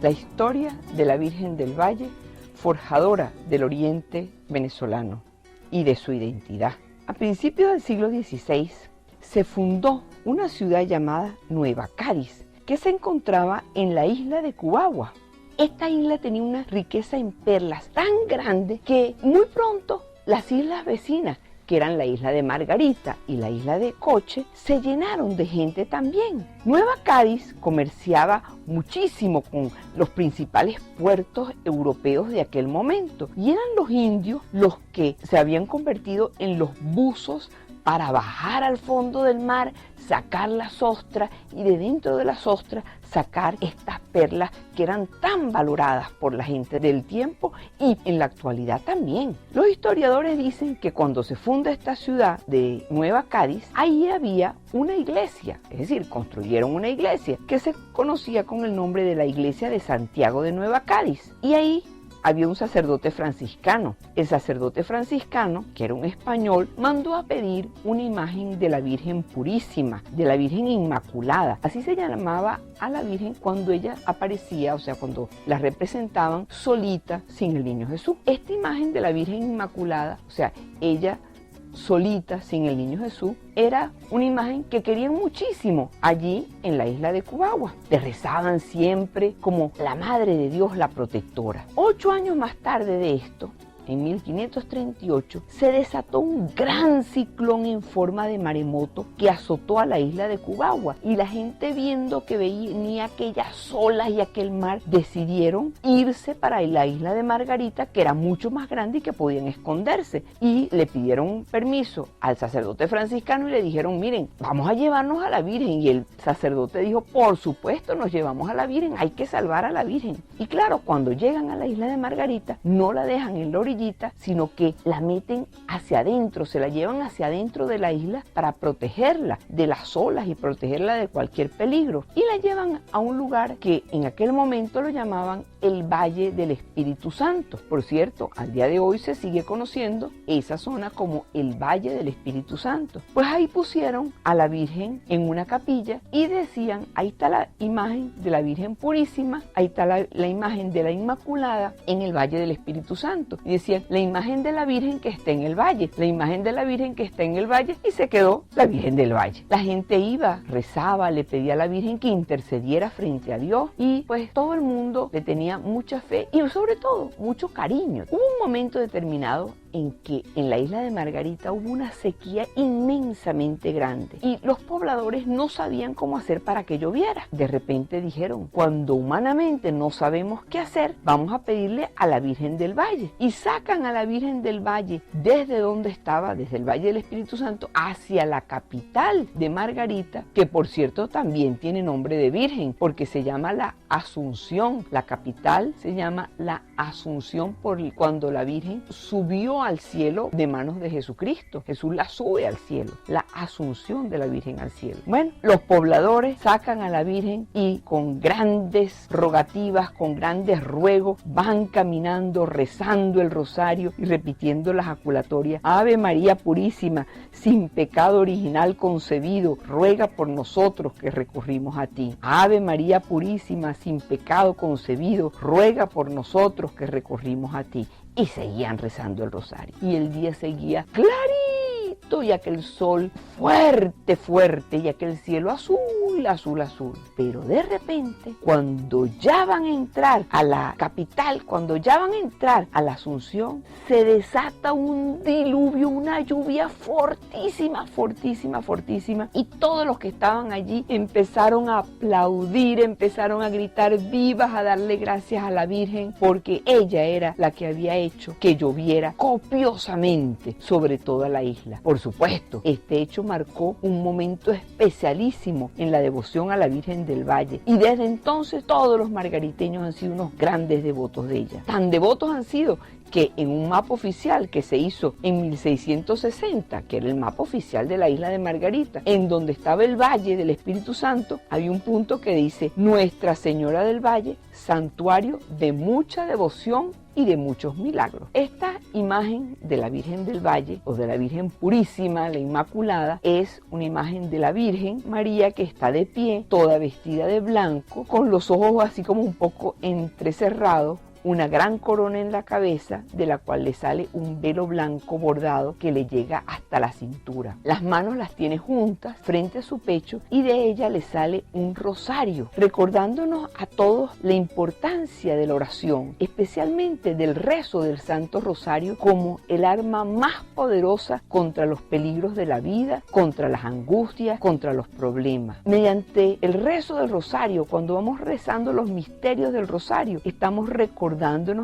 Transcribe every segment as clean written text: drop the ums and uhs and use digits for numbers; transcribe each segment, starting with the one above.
la historia de la Virgen del Valle, forjadora del oriente venezolano y de su identidad. A principios del siglo XVI se fundó una ciudad llamada Nueva Cádiz, que se encontraba en la isla de Cubagua. Esta isla tenía una riqueza en perlas tan grande que muy pronto las islas vecinas, que eran la isla de Margarita y la isla de Coche, se llenaron de gente también. Nueva Cádiz comerciaba muchísimo con los principales puertos europeos de aquel momento y eran los indios los que se habían convertido en los buzos para bajar al fondo del mar, sacar las ostras y de dentro de las ostras sacar estas perlas que eran tan valoradas por la gente del tiempo y en la actualidad también. Los historiadores dicen que cuando se funda esta ciudad de Nueva Cádiz, ahí había una iglesia, es decir, construyeron una iglesia que se conocía con el nombre de la Iglesia de Santiago de Nueva Cádiz, y ahí había un sacerdote franciscano. El sacerdote franciscano, que era un español, mandó a pedir una imagen de la Virgen Purísima, de la Virgen Inmaculada. Así se llamaba a la Virgen cuando ella aparecía, o sea, cuando la representaban solita, sin el niño Jesús. Esta imagen de la Virgen Inmaculada, o sea, ella solita, sin el niño Jesús, era una imagen que querían muchísimo allí en la isla de Cubagua. Le rezaban siempre como la Madre de Dios, la protectora. 8 años más tarde de esto, en 1538, se desató un gran ciclón en forma de maremoto que azotó a la isla de Cubagua, y la gente, viendo que venía aquellas olas y aquel mar, decidieron irse para la isla de Margarita, que era mucho más grande y que podían esconderse, y le pidieron permiso al sacerdote franciscano y le dijeron: miren, vamos a llevarnos a la Virgen. Y el sacerdote dijo: por supuesto, nos llevamos a la Virgen, hay que salvar a la Virgen. Y claro, cuando llegan a la isla de Margarita, no la dejan en la orilla, sino que la meten hacia adentro, se la llevan hacia adentro de la isla para protegerla de las olas y protegerla de cualquier peligro, y la llevan a un lugar que en aquel momento lo llamaban el Valle del Espíritu Santo. Por cierto, al día de hoy se sigue conociendo esa zona como el Valle del Espíritu Santo. Pues ahí pusieron a la Virgen en una capilla y decían: ahí está la imagen de la Virgen Purísima, ahí está la imagen de la Inmaculada en el Valle del Espíritu Santo. Y decían: la imagen de la Virgen que está en el valle, la imagen de la Virgen que está en el valle, y se quedó la Virgen del Valle. La gente iba, rezaba, le pedía a la Virgen que intercediera frente a Dios, y pues todo el mundo le tenía mucha fe y sobre todo mucho cariño. Hubo un momento determinado en que en la isla de Margarita hubo una sequía inmensamente grande y los pobladores no sabían cómo hacer para que lloviera. De repente dijeron: cuando humanamente no sabemos qué hacer, vamos a pedirle a la Virgen del Valle. Y sacan a la Virgen del Valle desde donde estaba, desde el Valle del Espíritu Santo, hacia la capital de Margarita, que por cierto también tiene nombre de virgen, porque se llama la Asunción. La capital se llama la Asunción por cuando la Virgen subió al cielo de manos de Jesucristo. Jesús la sube al cielo, la Asunción de la Virgen al cielo. Bueno, los pobladores sacan a la Virgen y con grandes rogativas, con grandes ruegos, van caminando, rezando el rosario y repitiendo las jaculatorias: Ave María Purísima, sin pecado original concebido, ruega por nosotros que recurrimos a ti. Ave María Purísima, sin pecado concebido, ruega por nosotros que recurrimos a ti. Y seguían rezando el rosario. Y el día seguía clarito, y aquel sol fuerte, fuerte, y aquel cielo azul, azul, azul. Pero de repente, cuando ya van a entrar a la capital, cuando ya van a entrar a la Asunción, se desata un diluvio, una lluvia fortísima, fortísima, fortísima. Y todos los que estaban allí empezaron a aplaudir, empezaron a gritar vivas, a darle gracias a la Virgen, porque ella era la que había hecho que lloviera copiosamente sobre toda la isla. Por supuesto, este hecho marcó un momento especialísimo en la devoción a la Virgen del Valle, y desde entonces todos los margariteños han sido unos grandes devotos de ella. Tan devotos han sido que en un mapa oficial que se hizo en 1660, que era el mapa oficial de la isla de Margarita, en donde estaba el Valle del Espíritu Santo, había un punto que dice: Nuestra Señora del Valle, santuario de mucha devoción y de muchos milagros. Esta imagen de la Virgen del Valle o de la Virgen Purísima, la Inmaculada, es una imagen de la Virgen María que está de pie, toda vestida de blanco, con los ojos así como un poco entrecerrados, una gran corona en la cabeza, de la cual le sale un velo blanco bordado que le llega hasta la cintura. Las manos las tiene juntas frente a su pecho y de ella le sale un rosario, recordándonos a todos la importancia de la oración, especialmente del rezo del Santo Rosario como el arma más poderosa contra los peligros de la vida, contra las angustias, contra los problemas. Mediante el rezo del rosario, cuando vamos rezando los misterios del rosario, estamos recordándonos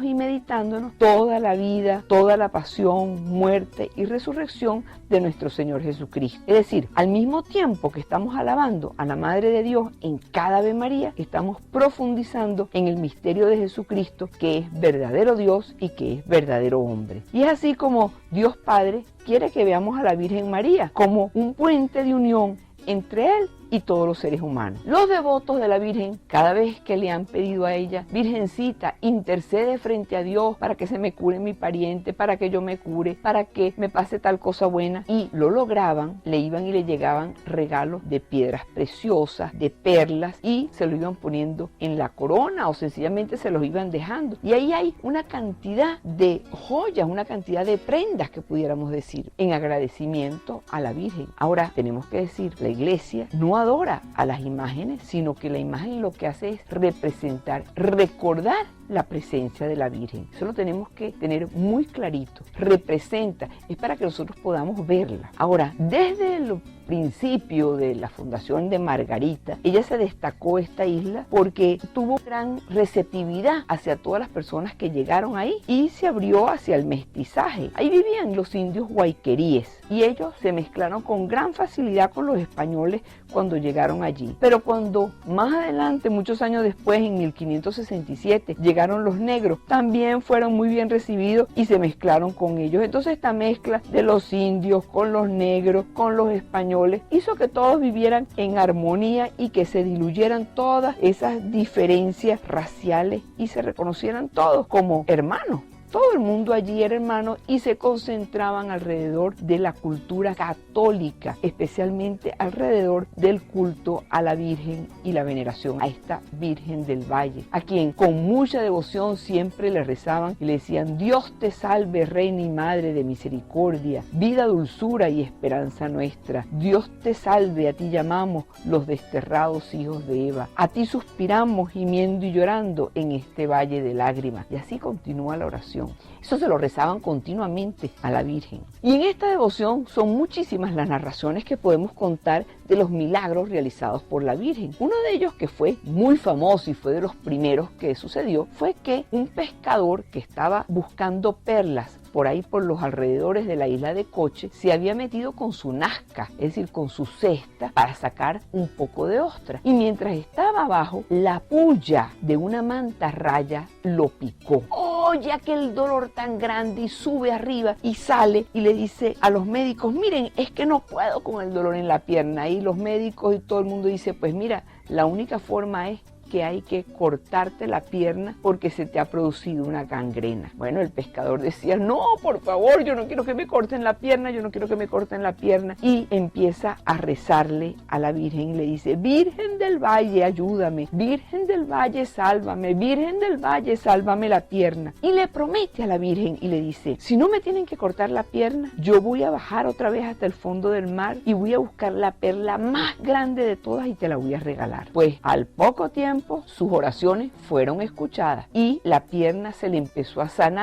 y meditándonos toda la vida, toda la pasión, muerte y resurrección de nuestro Señor Jesucristo. Es decir, al mismo tiempo que estamos alabando a la Madre de Dios en cada Ave María, estamos profundizando en el misterio de Jesucristo, que es verdadero Dios y que es verdadero hombre. Y es así como Dios Padre quiere que veamos a la Virgen María como un puente de unión entre Él y todos los seres humanos. Los devotos de la Virgen, cada vez que le han pedido a ella: Virgencita, intercede frente a Dios para que se me cure mi pariente, para que yo me cure, para que me pase tal cosa buena, y lo lograban, le iban y le llegaban regalos de piedras preciosas, de perlas, y se lo iban poniendo en la corona o sencillamente se los iban dejando. Y ahí hay una cantidad de joyas, una cantidad de prendas que pudiéramos decir en agradecimiento a la Virgen. Ahora tenemos que decir, la Iglesia no adora a las imágenes, sino que la imagen lo que hace es representar, recordar la presencia de la Virgen. Eso lo tenemos que tener muy clarito. Representa, es para que nosotros podamos verla. Ahora, desde el principio de la fundación de Margarita, ella se destacó esta isla porque tuvo gran receptividad hacia todas las personas que llegaron ahí y se abrió hacia el mestizaje. Ahí vivían los indios guayqueríes y ellos se mezclaron con gran facilidad con los españoles cuando llegaron allí. Pero cuando más adelante, muchos años después, en 1567, llegaron los negros, también fueron muy bien recibidos y se mezclaron con ellos. Entonces esta mezcla de los indios con los negros, con los españoles, hizo que todos vivieran en armonía y que se diluyeran todas esas diferencias raciales y se reconocieran todos como hermanos. Todo el mundo allí era hermano y se concentraban alrededor de la cultura católica, especialmente alrededor del culto a la Virgen y la veneración a esta Virgen del Valle, a quien con mucha devoción siempre le rezaban y le decían: Dios te salve, Reina y Madre de misericordia, vida, dulzura y esperanza nuestra. Dios te salve, a ti llamamos los desterrados hijos de Eva. A ti suspiramos gimiendo y llorando en este valle de lágrimas. Y así continúa la oración. Eso se lo rezaban continuamente a la Virgen. Y en esta devoción son muchísimas las narraciones que podemos contar de los milagros realizados por la Virgen. Uno de ellos, que fue muy famoso y fue de los primeros que sucedió, fue que un pescador que estaba buscando perlas por ahí por los alrededores de la isla de Coche se había metido con su nazca, es decir, con su cesta, para sacar un poco de ostra. Y mientras estaba abajo, la puya de una mantarraya lo picó. Oye, aquel dolor tan grande, y sube arriba y sale y le dice a los médicos: miren, es que no puedo con el dolor en la pierna. Y los médicos y todo el mundo dice: pues mira, la única forma es que hay que cortarte la pierna porque se te ha producido una gangrena. Bueno, el pescador decía: no, por favor, yo no quiero que me corten la pierna, yo no quiero que me corten la pierna. Y empieza a rezarle a la Virgen y le dice: Virgen del Valle, ayúdame, Virgen del Valle, sálvame, Virgen del Valle, sálvame la pierna. Y le promete a la Virgen y le dice: si no me tienen que cortar la pierna, yo voy a bajar otra vez hasta el fondo del mar y voy a buscar la perla más grande de todas y te la voy a regalar. Pues al poco tiempo sus oraciones fueron escuchadas y la pierna se le empezó a sanar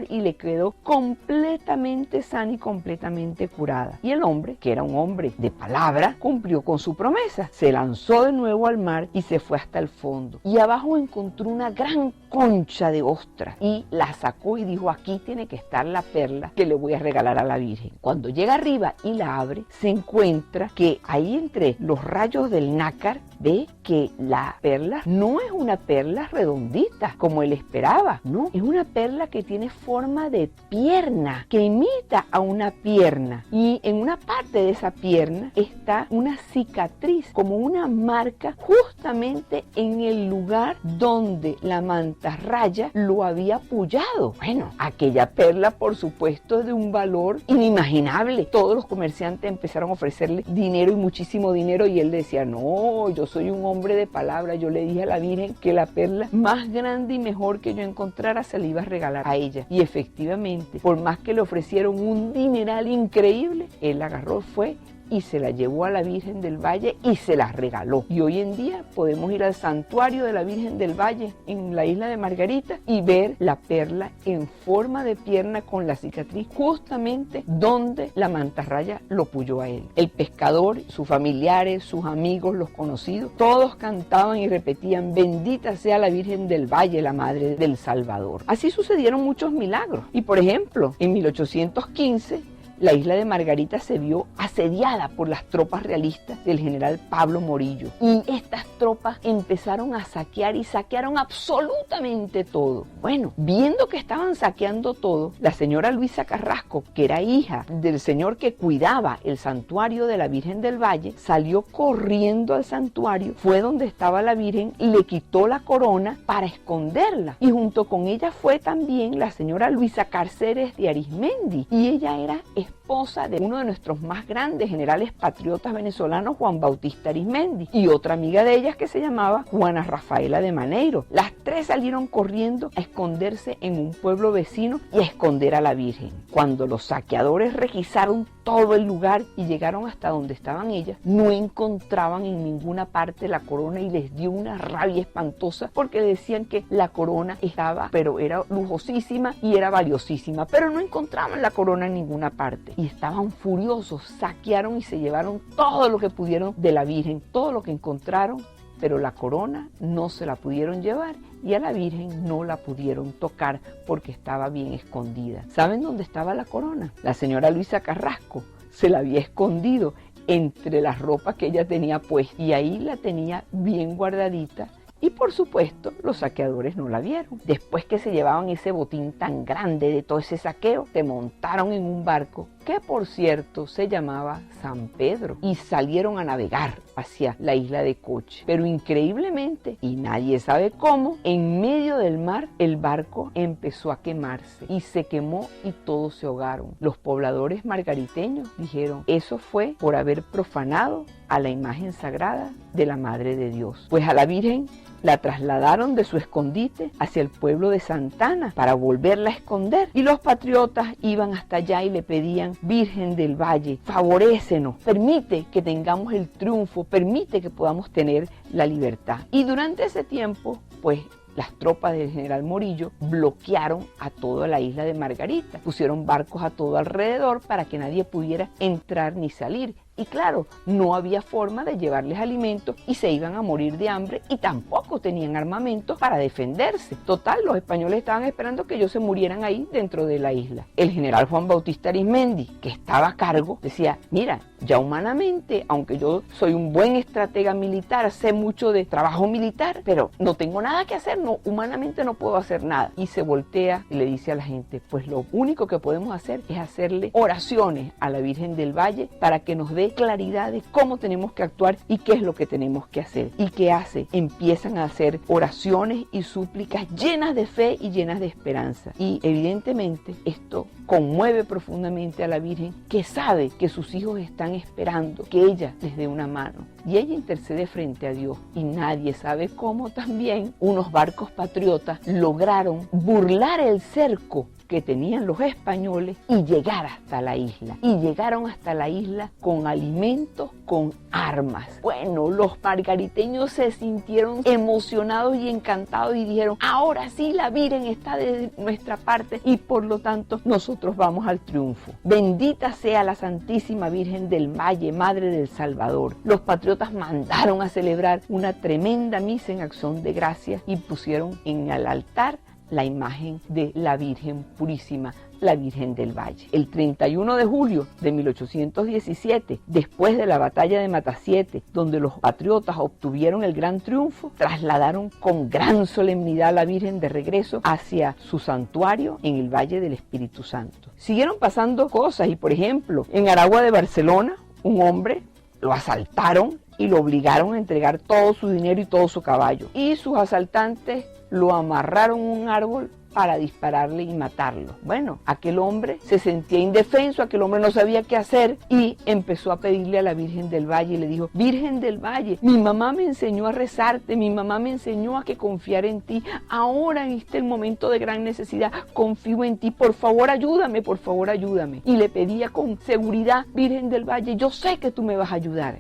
y le quedó completamente sana y completamente curada. Y el hombre, que era un hombre de palabra, cumplió con su promesa. Se lanzó de nuevo al mar y se fue hasta el fondo. Y abajo encontró una gran concha de ostra y la sacó y dijo: aquí tiene que estar la perla que le voy a regalar a la Virgen. Cuando llega arriba y la abre, se encuentra que ahí entre los rayos del nácar ve que la perla no es una perla redondita como él esperaba, no, es una perla que tiene forma de pierna, que imita a una pierna, y en una parte de esa pierna está una cicatriz, como una marca justamente en el lugar donde la mantarraya lo había pullado. Bueno, aquella perla, por supuesto, de un valor inimaginable. Todos los comerciantes empezaron a ofrecerle dinero y muchísimo dinero, y él decía: no, yo soy un hombre de palabra, yo le dije a la Virgen que la perla más grande y mejor que yo encontrara se la iba a regalar a ella. Y efectivamente, por más que le ofrecieron un dineral increíble, él agarró, fue y se la llevó a la Virgen del Valle y se la regaló. Y hoy en día podemos ir al santuario de la Virgen del Valle en la isla de Margarita y ver la perla en forma de pierna con la cicatriz justamente donde la mantarraya lo puyó a él. El pescador, sus familiares, sus amigos, los conocidos, todos cantaban y repetían: bendita sea la Virgen del Valle, la Madre del Salvador. Así sucedieron muchos milagros. Y por ejemplo, en 1815, la isla de Margarita se vio asediada por las tropas realistas del general Pablo Morillo. Y estas tropas empezaron a saquear y saquearon absolutamente todo. Bueno, viendo que estaban saqueando todo, la señora Luisa Carrasco, que era hija del señor que cuidaba el santuario de la Virgen del Valle, salió corriendo al santuario, fue donde estaba la Virgen, le quitó la corona para esconderla. Y junto con ella fue también la señora Luisa Cárceres de Arismendi. Y ella era esposa de uno de nuestros más grandes generales patriotas venezolanos, Juan Bautista Arismendi, y otra amiga de ellas que se llamaba Juana Rafaela de Maneiro. Las tres salieron corriendo a esconderse en un pueblo vecino y a esconder a la Virgen. Cuando los saqueadores requisaron todo el lugar y llegaron hasta donde estaban ellas, no encontraban en ninguna parte la corona, y les dio una rabia espantosa porque decían que la corona estaba, pero era lujosísima y era valiosísima, pero no encontraban la corona en ninguna parte. Y estaban furiosos, saquearon y se llevaron todo lo que pudieron de la Virgen, todo lo que encontraron, pero la corona no se la pudieron llevar y a la Virgen no la pudieron tocar porque estaba bien escondida. ¿Saben dónde estaba la corona? La señora Luisa Carrasco se la había escondido entre las ropas que ella tenía puestas, y ahí la tenía bien guardadita. Y por supuesto, los saqueadores no la vieron. Después que se llevaban ese botín tan grande de todo ese saqueo, se montaron en un barco que, por cierto, se llamaba San Pedro, y salieron a navegar hacia la isla de Coche. Pero increíblemente, y nadie sabe cómo, en medio del mar el barco empezó a quemarse y se quemó y todos se ahogaron. Los pobladores margariteños dijeron: eso fue por haber profanado a la imagen sagrada de la Madre de Dios. Pues a la Virgen la trasladaron de su escondite hacia el pueblo de Santana para volverla a esconder, y los patriotas iban hasta allá y le pedían: Virgen del Valle, favorécenos, permite que tengamos el triunfo, permite que podamos tener la libertad. Y durante ese tiempo, pues, las tropas del general Morillo bloquearon a toda la isla de Margarita, pusieron barcos a todo alrededor para que nadie pudiera entrar ni salir. Y claro, no había forma de llevarles alimentos y se iban a morir de hambre, y tampoco tenían armamento para defenderse. Total, los españoles estaban esperando que ellos se murieran ahí dentro de la isla. El general Juan Bautista Arismendi, que estaba a cargo, decía: mira, ya humanamente, aunque yo soy un buen estratega militar, sé mucho de trabajo militar, pero no tengo nada que hacer, no, humanamente no puedo hacer nada. Y se voltea y le dice a la gente: pues lo único que podemos hacer es hacerle oraciones a la Virgen del Valle para que nos dé claridad de cómo tenemos que actuar y qué es lo que tenemos que hacer. ¿Y qué hace? Empiezan a hacer oraciones y súplicas llenas de fe y llenas de esperanza. Y evidentemente esto conmueve profundamente a la Virgen, que sabe que sus hijos están esperando que ella les dé una mano. Y ella intercede frente a Dios, y nadie sabe cómo también unos barcos patriotas lograron burlar el cerco que tenían los españoles y llegar hasta la isla. Y llegaron hasta la isla con alimentos, con armas. Bueno, los margariteños se sintieron emocionados y encantados y dijeron: ahora sí, la Virgen está de nuestra parte y por lo tanto nosotros vamos al triunfo. Bendita sea la Santísima Virgen del Valle, Madre del Salvador. Los patriotas mandaron a celebrar una tremenda misa en acción de gracias y pusieron en el altar la imagen de la Virgen Purísima, la Virgen del Valle. El 31 de julio de 1817, después de la batalla de Matasiete, donde los patriotas obtuvieron el gran triunfo, trasladaron con gran solemnidad a la Virgen de regreso hacia su santuario en el Valle del Espíritu Santo. Siguieron pasando cosas y, por ejemplo, en Aragua de Barcelona, un hombre lo asaltaron y lo obligaron a entregar todo su dinero y todo su caballo. Y sus asaltantes lo amarraron a un árbol para dispararle y matarlo. Bueno, aquel hombre se sentía indefenso, aquel hombre no sabía qué hacer y empezó a pedirle a la Virgen del Valle y le dijo: Virgen del Valle, mi mamá me enseñó a rezarte, mi mamá me enseñó a que confiar en ti. Ahora en este momento de gran necesidad confío en ti, por favor ayúdame, por favor ayúdame. Y le pedía con seguridad: Virgen del Valle, yo sé que tú me vas a ayudar.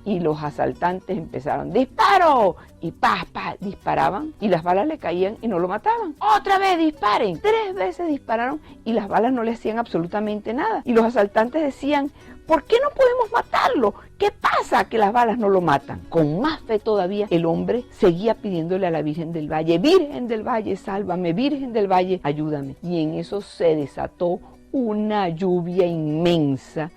Y los asaltantes empezaron: ¡disparo! Y disparaban y las balas le caían y no lo mataban. ¡Otra vez disparen! 3 veces dispararon y las balas no le hacían absolutamente nada. Y los asaltantes decían: ¿por qué no podemos matarlo? ¿Qué pasa que las balas no lo matan? Con más fe todavía, el hombre seguía pidiéndole a la Virgen del Valle: Virgen del Valle, sálvame, Virgen del Valle, ayúdame. Y en eso se desató una lluvia inmensa,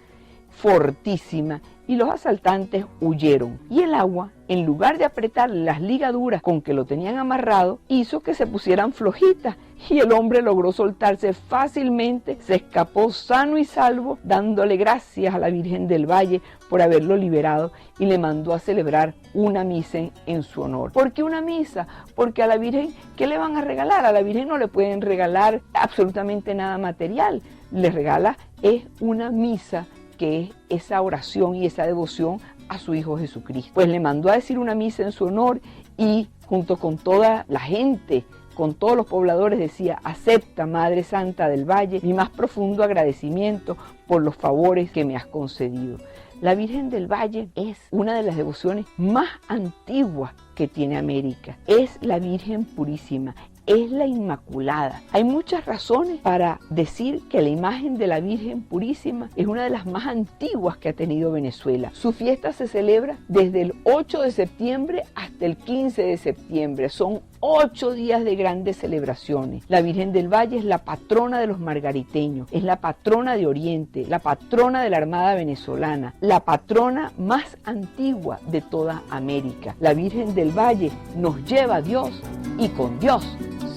fortísima, y los asaltantes huyeron. Y el agua, en lugar de apretar las ligaduras con que lo tenían amarrado, hizo que se pusieran flojitas, y el hombre logró soltarse fácilmente, se escapó sano y salvo, dándole gracias a la Virgen del Valle por haberlo liberado, y le mandó a celebrar una misa en su honor. ¿Por qué una misa? Porque a la Virgen, ¿qué le van a regalar? A la Virgen no le pueden regalar absolutamente nada material, le regala es una misa, que es esa oración y esa devoción a su Hijo Jesucristo. Pues le mandó a decir una misa en su honor y junto con toda la gente, con todos los pobladores, decía: acepta, Madre Santa del Valle, mi más profundo agradecimiento por los favores que me has concedido. La Virgen del Valle es una de las devociones más antiguas que tiene América. Es la Virgen Purísima, es la Inmaculada. Hay muchas razones para decir que la imagen de la Virgen Purísima es una de las más antiguas que ha tenido Venezuela. Su fiesta se celebra desde el 8 de septiembre hasta el 15 de septiembre. Son 8 días de grandes celebraciones. La Virgen del Valle es la patrona de los margariteños, es la patrona de Oriente, la patrona de la Armada venezolana, la patrona más antigua de toda América. La Virgen del Valle nos lleva a Dios y con Dios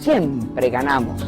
siempre ganamos.